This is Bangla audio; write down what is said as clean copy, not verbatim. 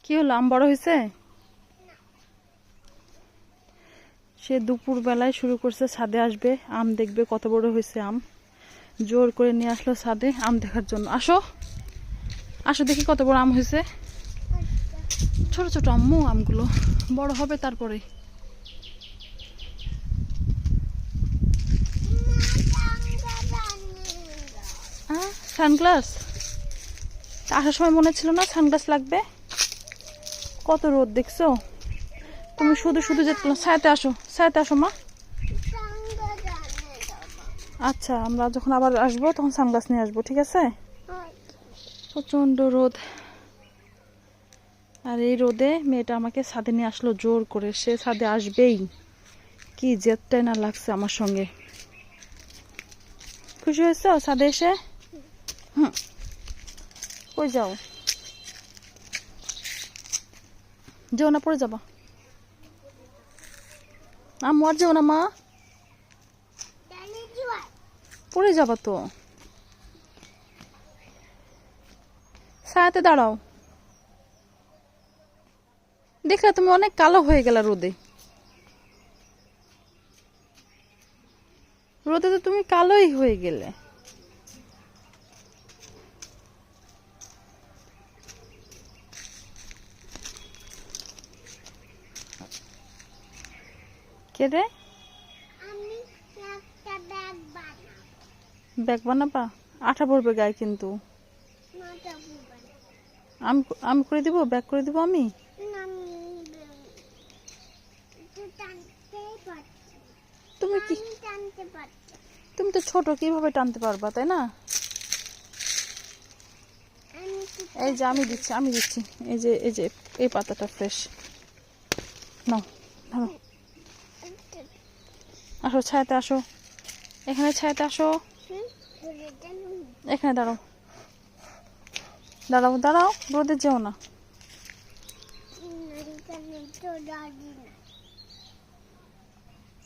কি হলো, আম বড় হয়েছে? সে দুপুর বেলায় শুরু করছে ছাদে আসবে, আম দেখবে কত বড় হয়েছে আম। জোর করে নিয়ে আসলো ছাদে আম দেখার জন্য। আসো আসো, দেখি কত বড় আম হয়েছে। ছোট ছোট আম্মু, আমগুলো বড় হবে তারপরে। হ্যাঁ, সানগ্লাস আসার সময় মনে ছিল না সানগ্লাস লাগবে? কত রোদ দেখছো তুমি, শুধু শুধু যেতে ছায়াতে আসো, ছায়াতে আসো মা। আচ্ছা, আমরা যখন আবার আসবো তখন সানগ্লাস নিয়ে আসবো, ঠিক আছে? প্রচন্ড রোদ, আর এই রোদে মেয়েটা আমাকে ছাদে নিয়ে আসলো জোর করে। সে ছাদে আসবেই, কি জেদটাই না লাগছে আমার সঙ্গে। খুশি হয়েছো ছাদে এসে? হুম, কই যাও, যেও না, পড়ে যাবা। আম্মু আর যেও না মা, পড়ে যাবা তো। ছায়াতে দাঁড়াও। দেখলে তুমি অনেক কালো হয়ে গেলা রোদে। রোদে তো তুমি কালোই হয়ে গেলে। কে রে? ব্যাগ বানাবা? আঠা পড়বে গায়ে কিন্তু। আমি আমি করে দিব, ব্যাগ করে দিব আমি। তুমি কি, তুমি তো ছোট, কিভাবে টানতে পারবা, তাই না? এই যে আমি দিচ্ছি, আমি দিচ্ছি, এই যে এই যে এই পাতাটা ফ্রেশ নাও, ধরো। আসো ছায়াতে আসো, এখানে ছায়াতে আসো, এখানে দাঁড়াও, দাঁড়াও দাঁড়াও, রোদে যেও না।